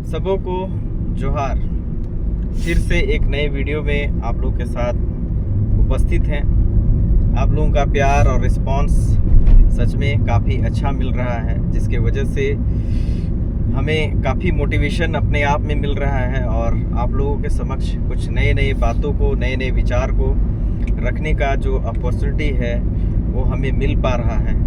सबों को जोहार। फिर से एक नए वीडियो में आप लोग के साथ उपस्थित हैं। आप लोगों का प्यार और रिस्पांस सच में काफ़ी अच्छा मिल रहा है, जिसके वजह से हमें काफ़ी मोटिवेशन अपने आप में मिल रहा है और आप लोगों के समक्ष कुछ नए नए बातों को, नए नए विचार को रखने का जो अपॉर्चुनिटी है वो हमें मिल पा रहा है।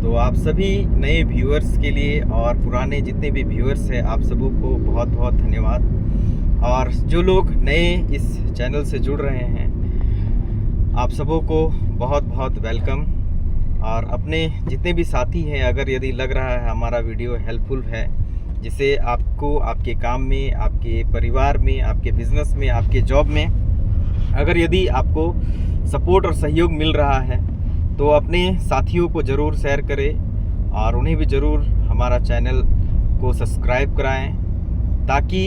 तो आप सभी नए व्यूअर्स के लिए और पुराने जितने भी व्यूअर्स हैं, आप सबों को बहुत बहुत धन्यवाद। और जो लोग नए इस चैनल से जुड़ रहे हैं, आप सबों को बहुत बहुत वेलकम। और अपने जितने भी साथी हैं, अगर यदि लग रहा है हमारा वीडियो हेल्पफुल है, जिसे आपको आपके काम में, आपके परिवार में, आपके बिजनेस में, आपके जॉब में अगर यदि आपको सपोर्ट और सहयोग मिल रहा है, तो अपने साथियों को ज़रूर शेयर करें और उन्हें भी ज़रूर हमारा चैनल को सब्सक्राइब कराएं, ताकि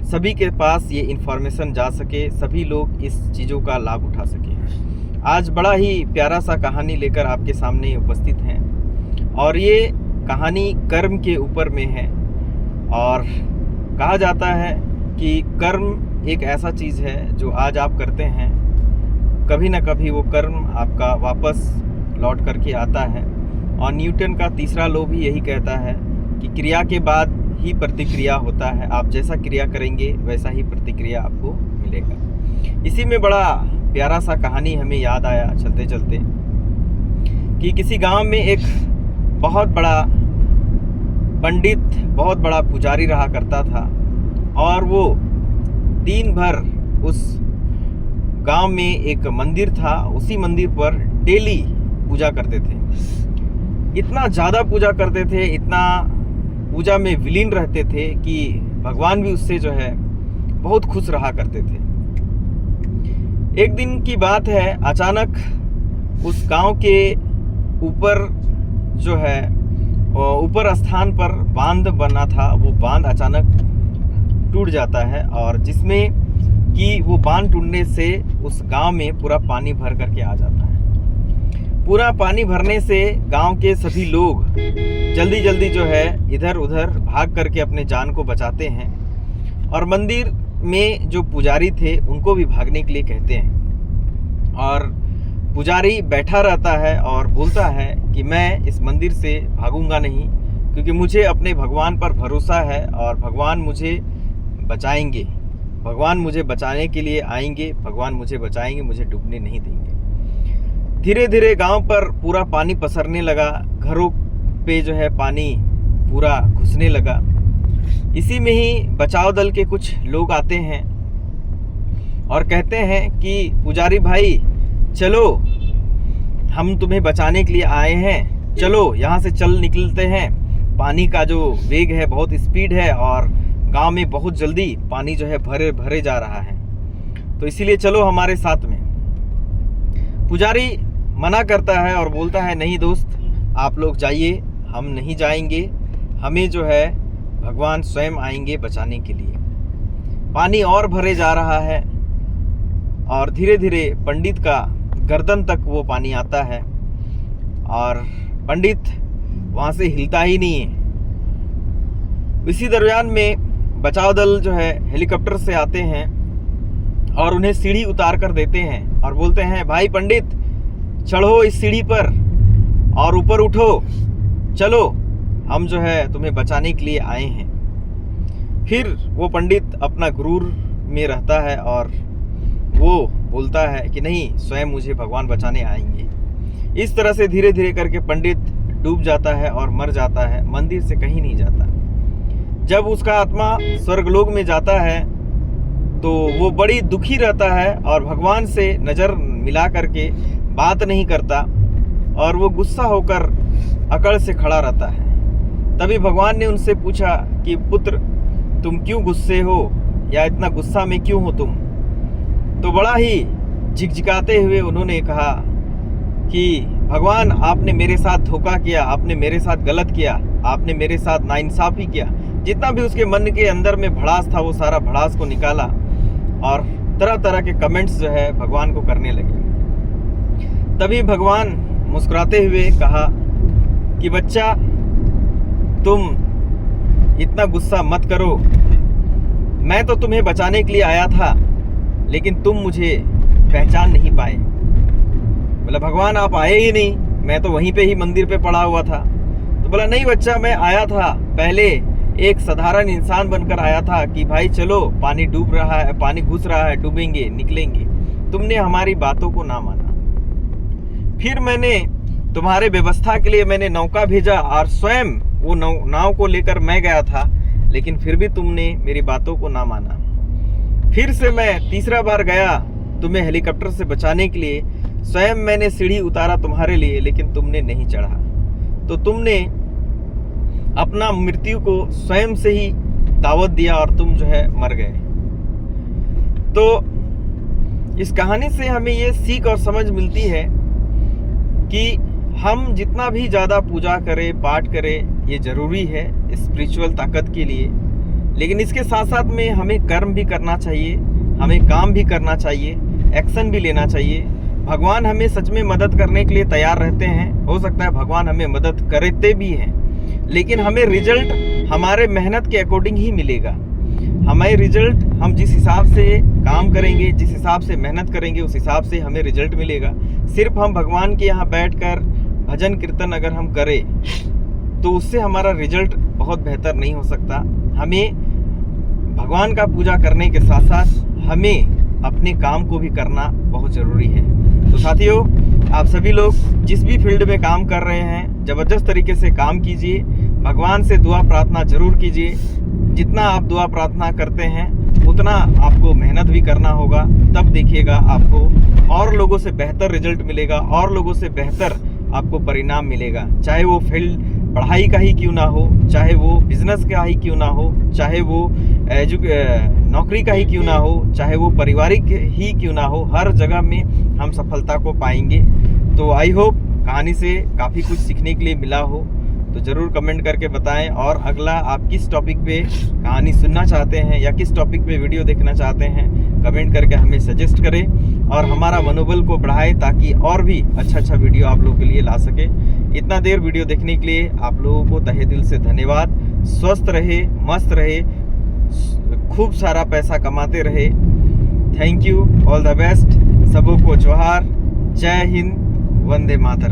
सभी के पास ये इन्फॉर्मेशन जा सके, सभी लोग इस चीज़ों का लाभ उठा सकें। आज बड़ा ही प्यारा सा कहानी लेकर आपके सामने उपस्थित हैं और ये कहानी कर्म के ऊपर में है। और कहा जाता है कि कर्म एक ऐसा चीज़ है जो आज आप करते हैं, कभी ना कभी वो कर्म आपका वापस लौट करके आता है। और न्यूटन का तीसरा लॉ भी यही कहता है कि क्रिया के बाद ही प्रतिक्रिया होता है। आप जैसा क्रिया करेंगे वैसा ही प्रतिक्रिया आपको मिलेगा। इसी में बड़ा प्यारा सा कहानी हमें याद आया चलते चलते कि किसी गांव में एक बहुत बड़ा पंडित, बहुत बड़ा पुजारी रहा करता था। और वो दिन भर उस गांव में एक मंदिर था, उसी मंदिर पर डेली पूजा करते थे। इतना ज़्यादा पूजा करते थे, इतना पूजा में विलीन रहते थे कि भगवान भी उससे जो है बहुत खुश रहा करते थे। एक दिन की बात है, अचानक उस गांव के ऊपर जो है ऊपर स्थान पर बांध बना था, वो बांध अचानक टूट जाता है। और जिसमें कि वो बांध टूटने से उस गांव में पूरा पानी भर करके आ जाता है। पूरा पानी भरने से गांव के सभी लोग जल्दी जल्दी जो है इधर उधर भाग करके अपने जान को बचाते हैं। और मंदिर में जो पुजारी थे उनको भी भागने के लिए कहते हैं। और पुजारी बैठा रहता है और बोलता है कि मैं इस मंदिर से भागूंगा नहीं, क्योंकि मुझे अपने भगवान पर भरोसा है और भगवान मुझे बचाएंगे, भगवान मुझे बचाने के लिए आएंगे, भगवान मुझे बचाएंगे, मुझे डूबने नहीं देंगे। धीरे धीरे गांव पर पूरा पानी पसरने लगा, घरों पे जो है पानी पूरा घुसने लगा। इसी में ही बचाव दल के कुछ लोग आते हैं और कहते हैं कि पुजारी भाई चलो, हम तुम्हें बचाने के लिए आए हैं, चलो यहाँ से चल निकलते हैं। पानी का जो वेग है बहुत स्पीड है और गांव में बहुत जल्दी पानी जो है भरे जा रहा है, तो इसीलिए चलो हमारे साथ में। पुजारी मना करता है और बोलता है नहीं दोस्त, आप लोग जाइए, हम नहीं जाएंगे, हमें जो है भगवान स्वयं आएंगे बचाने के लिए। पानी और भरे जा रहा है और धीरे धीरे पंडित का गर्दन तक वो पानी आता है और पंडित वहाँ से हिलता ही नहीं है। इसी दरमियान में बचाव दल जो है हेलीकॉप्टर से आते हैं और उन्हें सीढ़ी उतार कर देते हैं और बोलते हैं भाई पंडित, चढ़ो इस सीढ़ी पर और ऊपर उठो, चलो हम जो है तुम्हें बचाने के लिए आए हैं। फिर वो पंडित अपना गुरूर में रहता है और वो बोलता है कि नहीं, स्वयं मुझे भगवान बचाने आएंगे। इस तरह से धीरे धीरे करके पंडित डूब जाता है और मर जाता है, मंदिर से कहीं नहीं जाता। जब उसका आत्मा स्वर्गलोक में जाता है तो वो बड़ी दुखी रहता है और भगवान से नज़र मिला करके बात नहीं करता और वो गुस्सा होकर अकड़ से खड़ा रहता है। तभी भगवान ने उनसे पूछा कि पुत्र, तुम क्यों गुस्से हो या इतना गुस्सा में क्यों हो तुम? तो बड़ा ही झिकझिकाते हुए उन्होंने कहा कि भगवान, आपने मेरे साथ धोखा किया, आपने मेरे साथ गलत किया, आपने मेरे साथ नाइंसाफ़ी किया। जितना भी उसके मन के अंदर में भड़ास था वो सारा भड़ास को निकाला और तरह तरह के कमेंट्स जो है भगवान को करने लगे। तभी भगवान मुस्कुराते हुए कहा कि बच्चा, तुम इतना गुस्सा मत करो, मैं तो तुम्हें बचाने के लिए आया था, लेकिन तुम मुझे पहचान नहीं पाए। बोला भगवान आप आए ही नहीं, मैं तो वहीं पे ही मंदिर पे पड़ा हुआ था। तो बोला नहीं बच्चा, मैं आया था, पहले एक साधारण इंसान बनकर आया था कि भाई चलो पानी डूब रहा है, पानी घुस रहा है, डूबेंगे निकलेंगे। तुमने हमारी बातों को ना माना। फिर मैंने तुम्हारे व्यवस्था के लिए मैंने नौका भेजा और स्वयं वो नाव को लेकर मैं गया था, लेकिन फिर भी तुमने मेरी बातों को ना माना। फिर से मैं तीसरा बार गया तुम्हें हेलीकॉप्टर से बचाने के लिए, स्वयं मैंने सीढ़ी उतारा तुम्हारे लिए, लेकिन तुमने नहीं चढ़ा। तो तुमने अपना मृत्यु को स्वयं से ही दावत दिया और तुम जो है मर गए। तो इस कहानी से हमें ये सीख और समझ मिलती है कि हम जितना भी ज़्यादा पूजा करें, पाठ करें, ये ज़रूरी है स्पिरिचुअल ताकत के लिए, लेकिन इसके साथ साथ में हमें कर्म भी करना चाहिए, हमें काम भी करना चाहिए, एक्शन भी लेना चाहिए। भगवान हमें सच में मदद करने के लिए तैयार रहते हैं। हो सकता है भगवान हमें मदद करते भी हैं, लेकिन हमें रिजल्ट हमारे मेहनत के अकॉर्डिंग ही मिलेगा। हमें रिजल्ट हम जिस हिसाब से काम करेंगे, जिस हिसाब से मेहनत करेंगे, उस हिसाब से हमें रिजल्ट मिलेगा। सिर्फ हम भगवान के यहाँ बैठकर भजन कीर्तन अगर हम करें तो उससे हमारा रिजल्ट बहुत बेहतर नहीं हो सकता। हमें भगवान का पूजा करने के साथ साथ हमें अपने काम को भी करना बहुत ज़रूरी है। तो साथियों, आप सभी लोग जिस भी फील्ड में काम कर रहे हैं, ज़बरदस्त तरीके से काम कीजिए, भगवान से दुआ प्रार्थना जरूर कीजिए। जितना आप दुआ प्रार्थना करते हैं उतना आपको मेहनत भी करना होगा, तब देखिएगा आपको और लोगों से बेहतर रिजल्ट मिलेगा, और लोगों से बेहतर आपको परिणाम मिलेगा। चाहे वो फील्ड पढ़ाई का ही क्यों ना हो, चाहे वो बिजनेस का ही क्यों ना हो, चाहे वो नौकरी का ही क्यों ना हो, चाहे वो पारिवारिक ही क्यों ना हो, हर जगह में हम सफलता को पाएंगे। तो आई होप कहानी से काफ़ी कुछ सीखने के लिए मिला हो, तो ज़रूर कमेंट करके बताएं। और अगला आप किस टॉपिक पे कहानी सुनना चाहते हैं या किस टॉपिक पे वीडियो देखना चाहते हैं, कमेंट करके हमें सजेस्ट करें और हमारा मनोबल को बढ़ाएं, ताकि और भी अच्छा वीडियो आप लोगों के लिए ला सके। इतना देर वीडियो देखने के लिए आप लोगों को तहे दिल से धन्यवाद। स्वस्थ रहे, मस्त रहे, खूब सारा पैसा कमाते रहे। Thank you, all the best. सबों को जोहार, जय हिंद, वंदे मातरम।